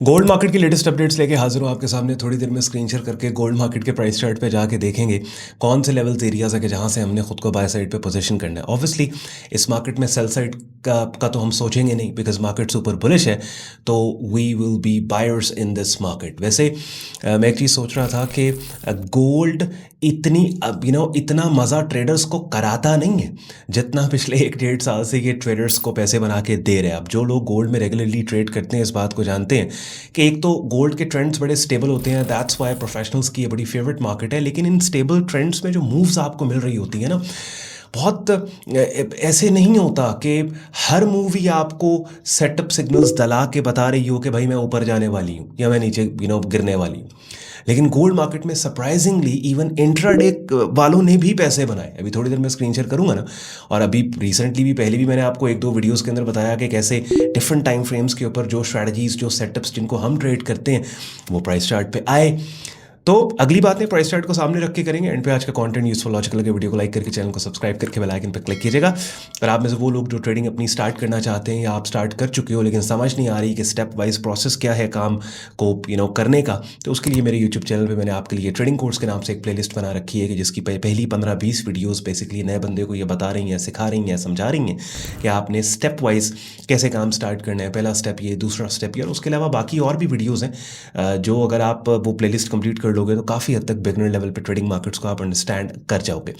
Gold market की latest updates लेके हाजिर हूँ आपके सामने। थोड़ी देर में स्क्रीन शेयर करके गोल्ड मार्केट के प्राइस चार्ट पे जाके देखेंगे कौन से लेवल्स एरियाज है कि जहाँ से हमने खुद को बाय साइड पे पोजीशन करना है। ऑब्वियसली इस मार्केट में सेल साइड का तो हम सोचेंगे नहीं बिकॉज मार्केट सुपर बुलिश है, तो we will be buyers in this market. वैसे मैं एक चीज़ सोच रहा था कि गोल्ड इतनी इतना मज़ा ट्रेडर्स को कराता नहीं है जितना पिछले 1-1.5 साल से ये ट्रेडर्स को पैसे बना के दे रहे हैं। अब जो लोग गोल्ड में रेगुलरली ट्रेड करते हैं इस बात को जानते हैं कि एक तो गोल्ड के ट्रेंड्स बड़े स्टेबल होते हैं, दैट्स वाई प्रोफेशनल्स की ये बड़ी फेवरेट मार्केट है। लेकिन इन स्टेबल ट्रेंड्स में जो मूव्स आपको मिल रही होती है ना, बहुत ऐसे नहीं होता कि हर मूव ही आपको सेटअप सिग्नल्स दला के बता रही हो कि भाई मैं ऊपर जाने वाली हूँ या मैं नीचे गिरने वाली हूँ। लेकिन गोल्ड मार्केट में सरप्राइजिंगली इवन इंट्राडे वालों ने भी पैसे बनाए। अभी थोड़ी देर में स्क्रीन शेयर करूंगा ना, और अभी रिसेंटली भी पहले भी मैंने आपको 1-2 वीडियोस के अंदर बताया कि कैसे डिफरेंट टाइम फ्रेम्स के ऊपर जो स्ट्रैटेजीज, जो सेटअप्स जिनको हम ट्रेड करते हैं वो प्राइस चार्ट पे आए। तो अगली बात है प्राइस चार्ट को सामने रख के करेंगे। एंड पे आज का कंटेंट यूजफुल लॉजिकल लगे वीडियो को लाइक करके चैनल को सब्सक्राइब करके बेल आइकन पर क्लिक कीजिएगा। और आप में से वो लोग जो ट्रेडिंग अपनी स्टार्ट करना चाहते हैं या आप स्टार्ट कर चुके हो लेकिन समझ नहीं आ रही कि स्टेप वाइज प्रोसेस क्या है काम को करने का, तो उसके लिए मेरे यूट्यूब चैनल पर मैंने आपके लिए ट्रेडिंग कोर्स के नाम से एक प्लेलिस्ट बना रखी है कि जिसकी पहली 15-20 वीडियोज़ बेसिकली नए बंदे को ये बता रही हैं, सिखा रही हैं, समझा रही हैं कि आपने स्टेप वाइज कैसे काम स्टार्ट करना है। पहला स्टेप ये, दूसरा स्टेप ये, और उसके अलावा बाकी और भी वीडियोज़ हैं जो अगर आप वो प्लेलिस्ट कंप्लीट कर लोगे तो काफ़ी हद तक बिगनर लेवल पे ट्रेडिंग मार्केट्स को आप अंडरस्टैंड कर जाओगे।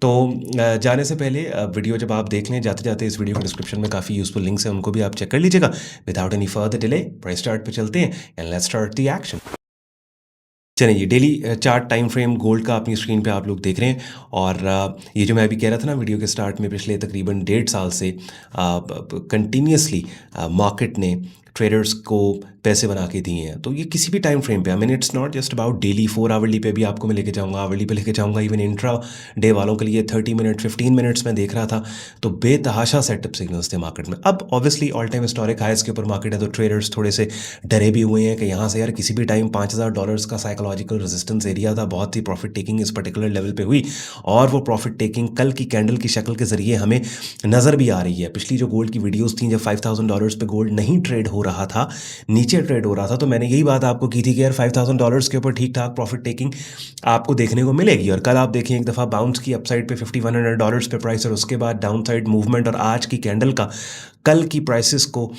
तो जाने से पहले वीडियो जब आप देख लें, जाते जाते इस वीडियो के डिस्क्रिप्शन में काफ़ी यूजफुल लिंक्स हैं, उनको भी आप चेक कर लीजिएगा। Without any further delay price chart पे चलते हैं and let's start the action. चलिए, daily chart time frame gold का अपनी स्क्रीन पे आप लोग देख रहे हैं। और ये जो मैं अभी कह रहा था ना वीडियो के स्टार्ट में, पिछले तकरीबन 1.5 साल से कंटिन्यूसली मार्केट ने ट्रेडर्स को पैसे बना के दिए हैं। तो ये किसी भी टाइम फ्रेम पे, I mean it's not just about daily, 4 hourly पे भी आपको मैं लेके जाऊंगा, आवरली पे लेके जाऊंगा, इवन इंट्रा डे वालों के लिए 30 मिनट 15 मिनट्स में देख रहा था तो बेतहाशा सेटअप सिग्नल्स थे मार्केट में। अब obviously all time historic highs के ऊपर मार्केट है तो ट्रेडर्स थोड़े से डरे भी हुए हैं कि यहाँ से यार किसी भी टाइम $5,000 का साइकोलॉजिकल रेजिस्टेंस एरिया था। बहुत ही प्रॉफिट टेकिंग इस पर्टिकुलर लेवल पे हुई और वो प्रॉफिट टेकिंग कल की कैंडल की शक्ल के जरिए हमें नज़र भी आ रही है। पिछली जो गोल्ड की वीडियोज़ थी जब $5,000 पे गोल्ड नहीं ट्रेड हो रहा था, नीचे ट्रेड हो रहा था, तो मैंने यही बात आपको की थी कि यार $5,000 के ऊपर ठीक ठाक प्रॉफिट टेकिंग आपको देखने को मिलेगी। और कल आप देखिए एक दफ़ा बाउंस की अपसाइड पे $5,100 पे प्राइस और उसके बाद डाउन साइड मूवमेंट, और आज की कैंडल का कल की प्राइसेस को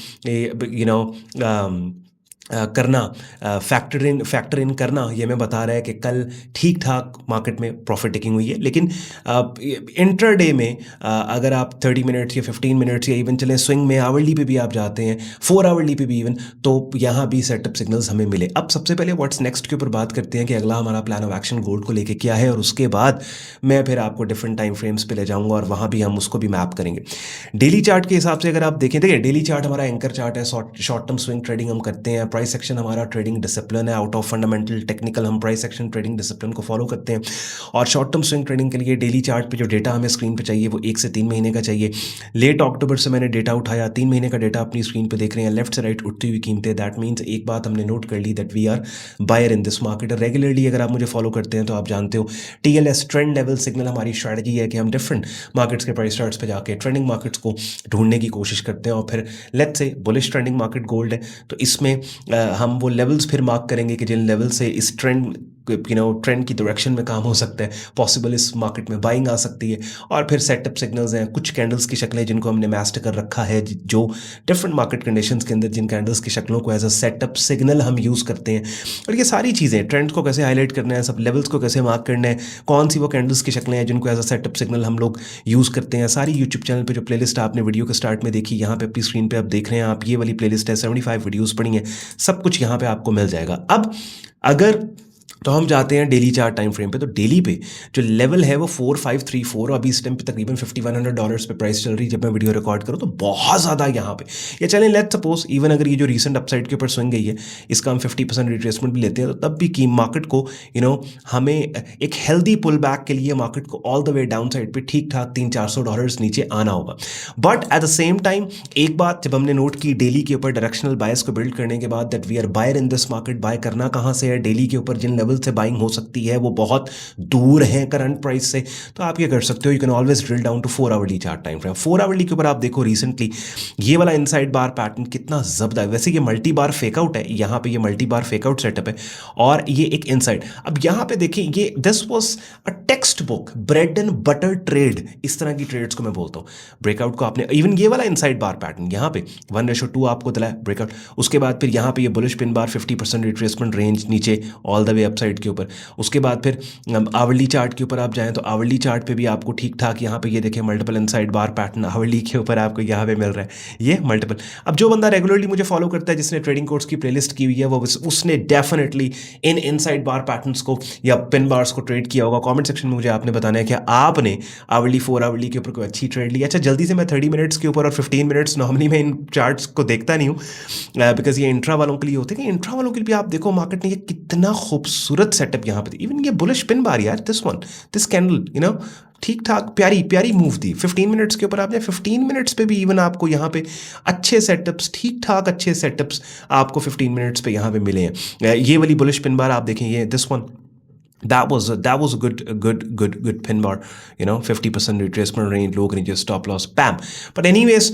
करना, फैक्टर इन करना, ये मैं बता रहा है कि कल ठीक ठाक मार्केट में प्रॉफिट टेकिंग हुई है। लेकिन इंट्राडे में अगर आप 30 मिनट्स या 15 मिनट्स या इवन चलें स्विंग में आवरली पे भी आप जाते हैं, 4 आवरली पे भी इवन, तो यहाँ भी सेटअप सिग्नल्स हमें मिले। अब सबसे पहले व्हाट्स नेक्स्ट के ऊपर बात करते हैं कि अगला हमारा प्लान ऑफ एक्शन गोल्ड को लेके क्या है, और उसके बाद मैं फिर आपको डिफरेंट टाइम फ्रेम्स पे ले जाऊँगा और वहाँ भी हम उसको भी मैप करेंगे। डेली चार्ट के हिसाब से अगर आप देखें, देखिए डेली चार्ट हमारा एंकर चार्ट है, शॉर्ट टर्म स्विंग ट्रेडिंग हम करते हैं। प्राइस एक्शन हमारा ट्रेडिंग डिसिप्लिन है, आउट ऑफ फंडामेंटल टेक्निकल हम प्राइस एक्शन ट्रेडिंग डिसिप्लिन को फॉलो करते हैं। और शॉर्ट टर्म स्विंग ट्रेडिंग के लिए डेली चार्ट पे जो डेटा हमें स्क्रीन पे चाहिए वो 1 से 3 महीने का चाहिए। लेट अक्टूबर से मैंने डेटा उठाया, 3 महीने का डेटा अपनी स्क्रीन पे देख रहे हैं, लेफ्ट से राइट उठती हुई कीमतें। दैट मीन्स एक बात हमने नोट कर ली that we are buyer in this market. Regularly अगर आप मुझे फॉलो करते हैं तो आप जानते हो TLS ट्रेंड लेवल सिग्नल हमारी स्ट्रैटेजी है कि हम डिफरेंट मार्केट्स के प्राइस चार्ट्स पे जाके ट्रेंडिंग मार्केट्स को ढूंढने की कोशिश करते हैं। और फिर let's say bullish trending market gold है तो इसमें हम वो लेवल्स फिर मार्क करेंगे कि जिन लेवल से इस ट्रेंड की डायरेक्शन में काम हो सकता है, पॉसिबल इस मार्केट में बाइंग आ सकती है। और फिर सेटअप सिग्नल्स हैं, कुछ कैंडल्स की शक्लें जिनको हमने मास्टर कर रखा है, जो डिफरेंट मार्केट कंडीशंस के अंदर जिन कैंडल्स की शक्लों को एज अ सेटअप सिग्नल हम यूज़ करते हैं। और ये सारी चीज़ें, ट्रेंड्स को कैसे हाईलाइट करना है, सब लेवल्स को कैसे मार्क करना है, कौन सी वो कैंडल्स की शक्लें हैं जिनको एज अ सेटअप सिग्नल हम लोग यूज़ करते हैं, सारी यूट्यूब चैनल पर जो प्लेलिस्ट आपने वीडियो के स्टार्ट में देखी, यहाँ पे अपनी स्क्रीन पर आप देख रहे हैं, आप ये वाली प्लेलिस्ट है, 75 वीडियोज़ पड़ी हैं, सब कुछ यहाँ पर आपको मिल जाएगा। अब अगर तो हम जाते हैं डेली चार्ट टाइम फ्रेम पे, तो डेली पे जो लेवल है वो 4534, और अभी इस टाइम पे तकरीबन $5,100 पे प्राइस चल रही है जब मैं वीडियो रिकॉर्ड करूँ, तो बहुत ज़्यादा यहाँ पे। या चलें लेट्स सपोज इवन अगर ये जो रीसेंट अपसाइड के ऊपर स्विंग गई है इसका हम 50% रिट्रेसमेंट भी लेते हैं, तो तब भी की मार्केट को हमें एक हेल्दी पुल बैक के लिए मार्केट को all the way down side पे ठीक ठाक $300-400 नीचे आना होगा। But at the same time एक बात जब हमने नोट की डेली के ऊपर डायरेक्शनल बायस को बिल्ड करने के बाद, that we are buyer in this market, buy करना कहाँ से है डेली के ऊपर जिन लेवल से बाइंग हो सकती है वो बहुत दूर है करंट प्राइस से, तो आप ये कर सकते हो, you can always drill down to 4 hourly chart time frame. 4 hourly के ऊपर आप देखो रिसेंटली ये वाला इनसाइड बार पैटर्न कितना जब्द है। वैसे ये मल्टी बार फेकआउट है, यहाँ पे ये मल्टी बार फेकआउट सेटअप है और ये एक इनसाइड। अब यहाँ पे देखिए ये this was a text book bread and butter trade, इस तरह की ट्रेड्स को मैं बोलता हूँ। ब्रेकआउट को आपने इवन ये वाला इनसाइड बार पैटर्न यहाँ पे 1:2 आपको दिला है ब्रेकआउट, उसके बाद फिर यहाँ पे ये bullish pin bar 50% retracement range नीचे ऑल द वे अपसाइड के ऊपर। उसके बाद फिर आवरली चार्ट के ऊपर आप जाएं तो आवरली चार्ट पे भी आपको ठीक ठाक यहाँ पे ये देखें मल्टीपल इनसाइड बार पैटर्न आवरली के ऊपर आपको यहाँ पे मिल रहा है ये मल्टीपल। अब जो बंदा रेगुलरली मुझे फॉलो करता है, जिसने ट्रेडिंग कोर्स की प्लेलिस्ट की हुई है, वो उसने definitely in inside bar patterns को या पिन बार्स को ट्रेड किया होगा। कमेंट सेक्शन में मुझे आपने बताना है कि आपने आवरली 4 आवरली के ऊपर कोई अच्छी ट्रेड ली। अच्छा जल्दी से मैं 30 मिनट्स के ऊपर और 15 मिनट्स नॉर्मली मैं इन चार्ट्स को देखता नहीं हूँ बिकॉज ये इंट्रा वालों के लिए होते हैं कि इंट्रा वालों के लिए भी आप देखो मार्केट ने ये कितना खूबसूरत सेटअप यहाँ पे, इवन ये बुलिश पिन बार यार, दिस कैंडल यू नो ठीक ठाक प्यारी प्यारी मूव दी 15 मिनट्स के ऊपर। आपने 15 मिनट्स पे भी इवन आपको यहाँ पे अच्छे सेटअप्स, ठीक ठाक अच्छे सेटअप्स आपको 15 मिनट्स पे यहाँ पे मिले हैं। ये वाली बुलिश पिन बार आप देखें, ये this one that was a good pin bar, 50% retracement range, low range, stop loss, bam. But anyways,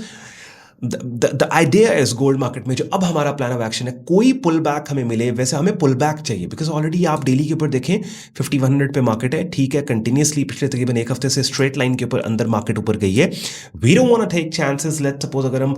the idea is gold market में जो अब हमारा प्लान ऑफ एक्शन है, कोई पुल बैक हमें मिले, वैसे हमें पुल बैक चाहिए बिकॉज ऑलरेडी आप डेली के ऊपर देखें 5100 पे मार्केट है, ठीक है, कंटिन्यूसली पिछले तकरीबन एक हफ्ते से स्ट्रेट लाइन के ऊपर अंदर मार्केट ऊपर गई है। We don't want to take chances. Let's suppose अगर हम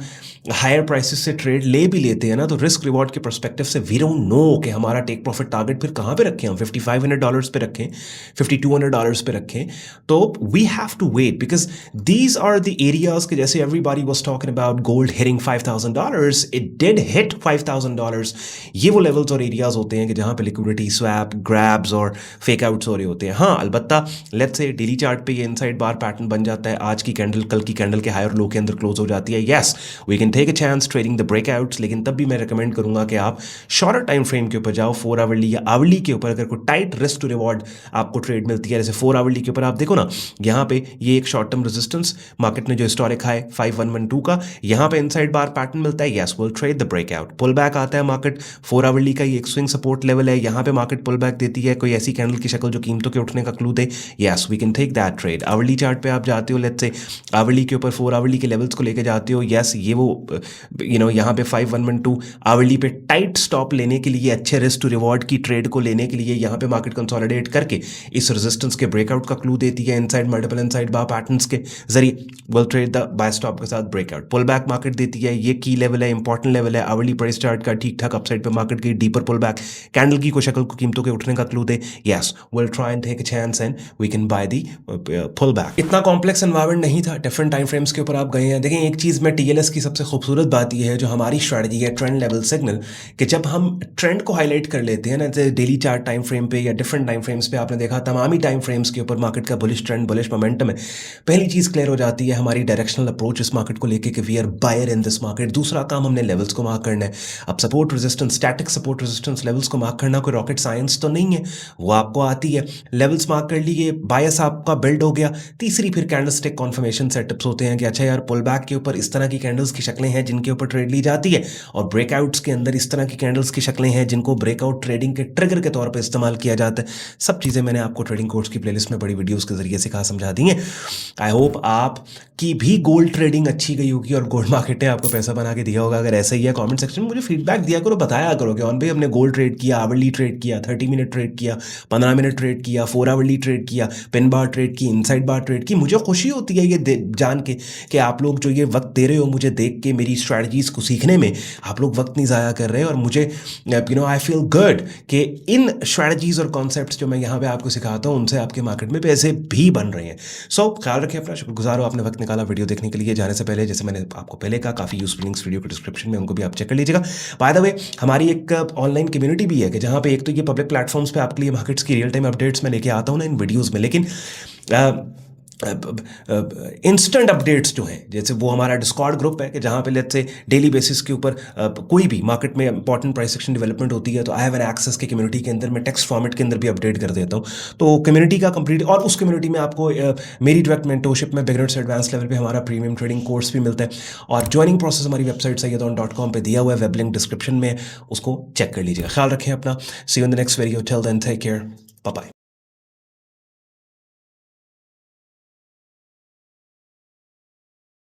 हायर प्राइसेस से ट्रेड ले भी लेते हैं ना, तो रिस्क रिवॉर्ड के परस्पेक्टिव से वी डोंट नो कि हमारा टेक प्रॉफिट टारगेट फिर कहाँ पे रखें, हम $5500 पे रखें, $5200 पे रखें, तो we have to wait because these are the areas के जैसे everybody was talking about gold hitting $5000, it did hit $5000। ये वो लेवल्स और एरियाज होते हैं कि जहां पे लिक्विडिटी स्वैप, ग्रैब्स और फेक आउट्स हो रहे होते हैं। हाँ अलबत्ता लेट्स से डेली चार्ट पे ये इनसाइड बार पैटर्न बन जाता है, आज की कैंडल कल की कैंडल के हायर लो के अंदर क्लोज हो जाती है, yes we can take a chance trading the breakouts. लेकिन तब भी मैं रिकमेंड करूंगा कि आप शॉर्टर टाइम फ्रेम के ऊपर जाओ, 4 आवरली या आवरली के ऊपर। अगर कोई टाइट रिस्क टू रिवॉर्ड आपको ट्रेड मिलती है, जैसे 4 आवरली के ऊपर आप देखो ना, यहाँ पे ये एक शॉर्ट टर्म रेजिस्टेंस मार्केट ने जो हिस्टोरिक हाई 5112 का, यहाँ पे इनसाइड बार पैटर्न मिलता है, yes will trade the breakout. Pull back आता है मार्केट, 4 आवरली का ये एक स्विंग सपोर्ट लेवल है, यहाँ पे मार्केट पुल बैक देती है, कोई ऐसी कैंडल की शक्ल जो कीमतों के उठने का क्लू दे, yes we can take that trade. Hourly chart पे आप जाते हो, लेट्स से आवरली के ऊपर 4 आवरली के लेवल्स को लेके जाते हो, यस ये वो यहाँ पे 5112 आवरली पे टाइट स्टॉप लेने के लिए, अच्छे रिस्क टू रिवॉर्ड की ट्रेड को लेने के लिए यहाँ पे मार्केट कंसोलिडेट करके इस रेजिस्टेंस के ब्रेकआउट का क्लू देती है, inside multiple inside bar patterns के जरिए will trade the buy stop के साथ ब्रेकआउट। पुल बैक मार्केट देती है, ये की लेवल है, इंपॉर्टेंट लेवल है, आवरली प्राइस चार्ट का ठीक ठाक अपसाइड पे मार्केट की डीपर पुल बैक, कैंडल की को शक्ल को कीमतों के उठने का क्लू दे, yes will try and take a chance and we can buy the pull back. इतना कॉम्प्लेक्स एनवायरनमेंट नहीं था, डिफरेंट टाइम फ्रेम्स के ऊपर आप गए हैं। देखें एक चीज़ में टीएलएस की सबसे खूबसूरत बात यह है, जो हमारी स्ट्रैटेजी है ट्रेंड लेवल सिग्नल, कि जब हम ट्रेंड को हाईलाइट कर लेते हैं ना, जैसे डेली चार्ट टाइम फ्रेम पे या डिफरेंट टाइम फ्रेम्स पे, आपने देखा तमामी टाइम फ्रेम्स के ऊपर मार्केट का बुलिश ट्रेंड, बुलिश मोमेंटम है। पहली चीज़ क्लियर हो जाती है हमारी डायरेक्शनल अप्रोच इस मार्केट को लेके कि we are buyer in this market. दूसरा काम हमने लेवल्स को मार्क करना है। अब support resistance, static support resistance levels को मार्क करना कोई रॉकेट साइंस तो नहीं है, वो आपको आती है। लेवल्स मार्क कर लिए, बायस आपका बिल्ड हो गया। तीसरी फिर कैंडलस्टिक कॉन्फर्मेशन सेटअप्स होते हैं कि अच्छा यार पुल बैक के ऊपर इस तरह की कैंडल्स की शक्लें हैं जिनके ऊपर ट्रेड ली जाती है, और ब्रेकआउट्स के अंदर इस तरह की कैंडल्स की शक्लें हैं जिनको ब्रेकआउट ट्रेडिंग के ट्रिगर के तौर पर इस्तेमाल किया जाता है। सब चीज़ें मैंने आपको ट्रेडिंग कोर्स की प्लेलिस्ट में बड़ी वीडियोस के जरिए सिखा समझा दी हैं। आई होप आप की भी गोल्ड ट्रेडिंग अच्छी गई होगी और गोल्ड मार्केट ने आपको पैसा बना के दिया होगा। अगर ऐसा ही है कमेंट सेक्शन में मुझे फीडबैक दिया करो, बताया करो कि ऑन भाई हमने गोल्ड ट्रेड किया, आवरली ट्रेड किया, 30 मिनट ट्रेड किया, 15 मिनट ट्रेड किया, 4 आवरली ट्रेड किया, पिन बार ट्रेड की, इनसाइड बार ट्रेड की। मुझे खुशी होती है ये जान के कि आप लोग जो ये वक्त दे रहे हो मुझे देख के, मेरी स्ट्रैटेजीज को सीखने में आप लोग वक्त नहीं ज़ाया कर रहे, और मुझे आई फील गुड कि इन स्ट्रैटेजीज और कॉन्सेप्ट्स जो मैं यहाँ पे आपको सिखाता हूँ उनसे आपके मार्केट में पैसे भी बन रहे हैं। सो ख्याल रखें अपना, शुक्रगुजार हो आपने वक्त निकाला वीडियो देखने के लिए। जाने से पहले जैसे मैंने आपको पहले कहा, काफ़ी यूजफुल लिंक्स वीडियो के डिस्क्रिप्शन में, उनको भी आप चेक कर लीजिएगा। बाय द वे हमारी एक ऑनलाइन कम्युनिटी भी है कि जहाँ पे एक तो ये पब्लिक प्लेटफॉर्म्स पे आपके लिए मार्केट्स की रियल टाइम अपडेट्स में लेके आता हूँ ना इन वीडियोज़ में, लेकिन इंस्टेंट अपडेट्स जो हैं, जैसे वो हमारा डिस्कॉर्ड ग्रुप है कि जहाँ पे लेट्स से डेली बेसिस के ऊपर कोई भी मार्केट में इंपॉर्टेंट प्राइस एक्शन डेवलपमेंट होती है तो आई हैव एन एक्सेस के कम्युनिटी के अंदर मैं टेक्स्ट फॉर्मेट के अंदर भी अपडेट कर देता हूँ। तो कम्युनिटी का कंप्लीट, और उस कम्युनिटी में आपको मेरी डायरेक्ट मेंटरशिप में बिगिनर से एडवांस लेवल पे हमारा प्रीमियम ट्रेडिंग कोर्स भी मिलता है। और ज्वाइनिंग प्रोसेस हमारी वेबसाइट sayyadon.com पे दिया हुआ है, वेब लिंक डिस्क्रिप्शन में, उसको चेक कर लीजिएगा। ख्याल रखें अपना। See you in the next video, till then take care, bye bye.